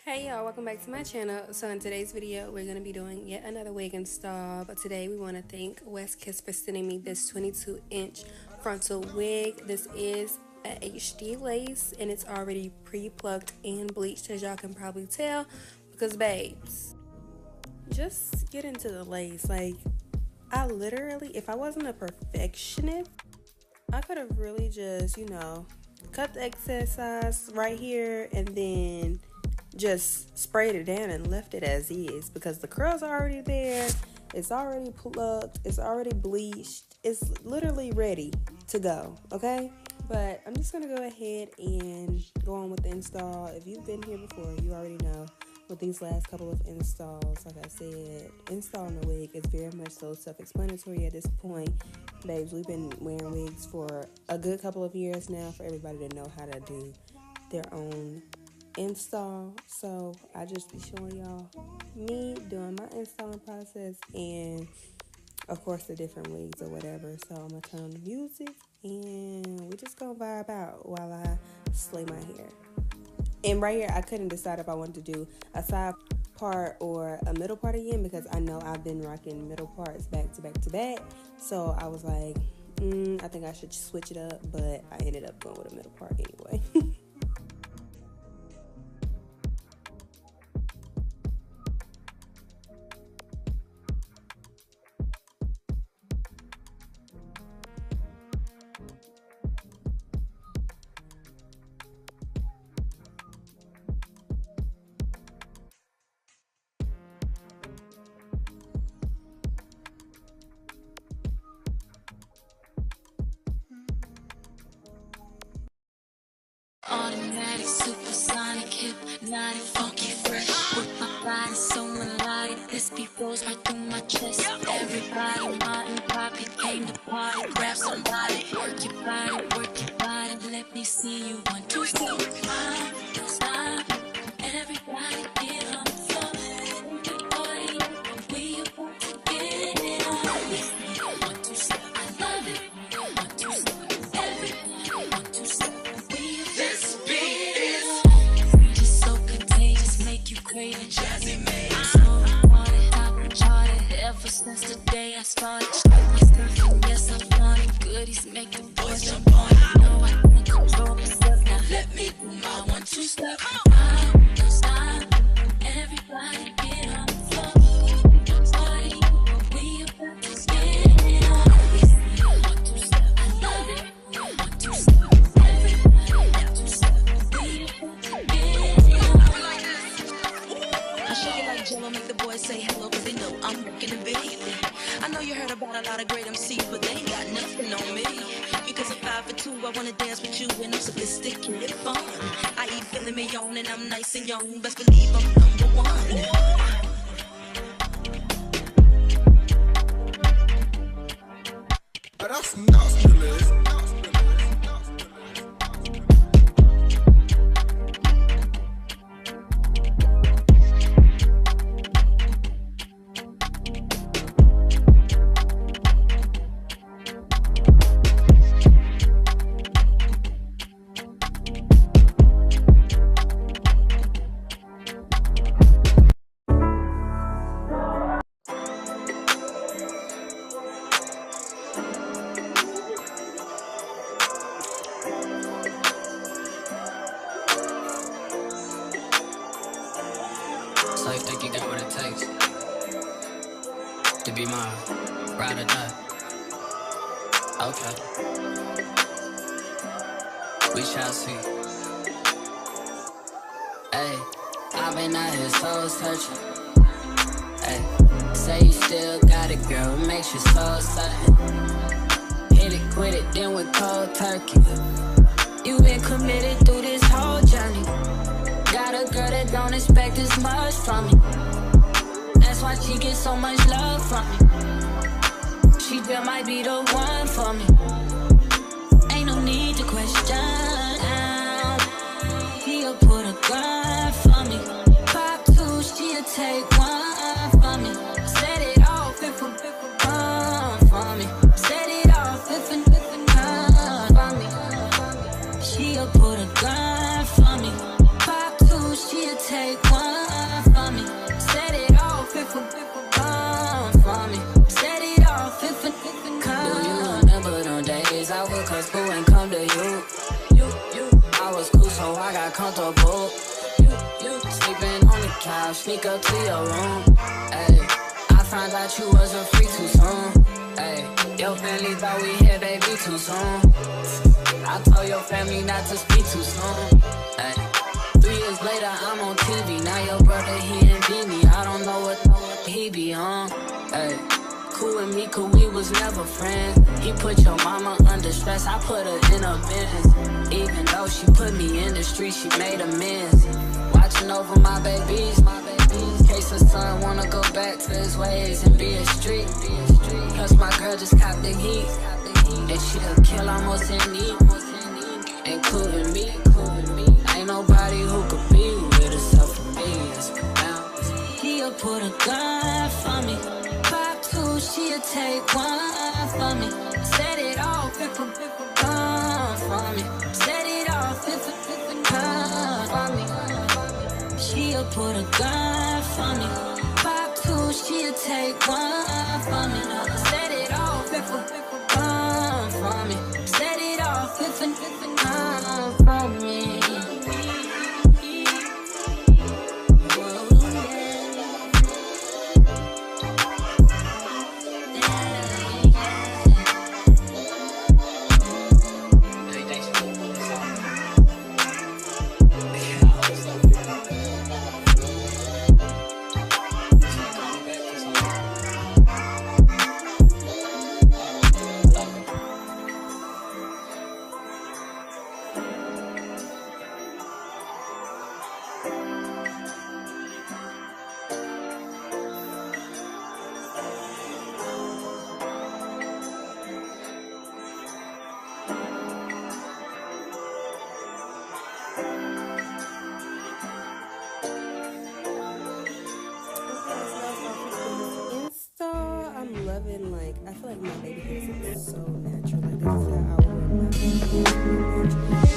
Hey y'all, welcome back to my channel. So in today's video, we're going to be doing yet another wig install. But today we want to thank WestKiss for sending me this 22-inch frontal wig. This is a HD lace and it's already pre-plucked and bleached, as y'all can probably tell. Because babes, just get into the lace. Like, I literally, if I wasn't a perfectionist, I could have really just, cut the excess size right here and then just sprayed it down and left it as is, because the curls are already there, it's already plucked, it's already bleached, it's literally ready to go, okay? But I'm just gonna go ahead and go on with the install. If you've been here before, you already know with these last couple of installs, like I said, installing a wig is very much so self-explanatory at this point. Babes, we've been wearing wigs for a good couple of years now for everybody to know how to do their own install. So I just be showing y'all me doing my installing process and of course the different wigs or whatever. So I'm gonna turn on the music and we just gonna vibe out while I slay my hair. And right here I couldn't decide if I wanted to do a side part or a middle part again, because I know I've been rocking middle parts back to back to back. So I was like, I think I should switch it up, but I ended up going with a middle part anyway. Automatic, supersonic, hypnotic, funky, fresh. With my body so melodic, this beat rolls right through my chest. Everybody, Martin, Poppy came to party. Grab somebody, work your body, let me see you 1, 2, 3. Don't stop, everybody get on the floor. Everybody, we about to get it on. 1, 2, step, I love it. 1, 2, step, everybody, 1, 2, step. Craving jazzy made. So recorded, top charted. Ever since the day I started. Yes, I want it. Goodies make the boys jump on it. No, I can't control myself. Now let me do my 1, 2 step. Don't stop. Everybody get on the floor. Party, we about to get it on. 1, 2 step. I love it. 1, 2 step. Everybody, 1, 2 step. We about to get it on. I shake it like Jello, make the boys say hello, cause they know I'm working immediately. I know you heard about a lot of great MCs, but they ain't got nothing on me. Because I'm 5 for 2, I wanna dance with you, and I'm sophisticated fun. I eat filet mignon, and I'm nice and young, best believe I'm #1. That's nasty. So you think you got what it takes to be mine, ride or die? Okay, we shall see. Hey, I've been out here soul searching. Hey, say you still got it, girl, it makes you so certain. Hit it, quit it, then with cold turkey. You been committed through this whole journey. Got a girl that don't expect as much from me. That's why she gets so much love from me. She just might be the one for me. Ain't no need to question. He'll put a gun for me. Pop 2, she'll take 1 for me. Set it off if a gun for me. Set it off if a gun for me. She'll put a gun for me. Pop 2, she'll take 1. childhood, cause who ain't come to you? I was cool, so I got comfortable. Sleeping on the couch, sneak up to your room. Ay, I found out you wasn't free too soon. Ay, your family thought we had baby too soon. I told your family not to speak too soon. Ay, 3 years later, I'm on TV. Now your brother, he ain't beat me. I don't know what he be on. Ay, cool with me, cause we was never friends. He put your mama under stress, I put her in a Benz. Even though she put me in the street, she made amends. Watching over my babies, in case the son wanna go back to his ways and be a street. Cause my girl just copped the heat, and she'll kill almost any, including me. Ain't nobody who could be with herself for me. He'll put a gun for me. Pop 2, she'll take 1 for me. Set it off if a gun for me. Set it off if a gun for me. She'll put a gun for me. Pop 2, she'll take 1 for me. Set it off if a gun for me. Set it off if a gun for me. I'm loving, like, I feel like my baby hair is so natural. Like, this is how I wear my baby hair.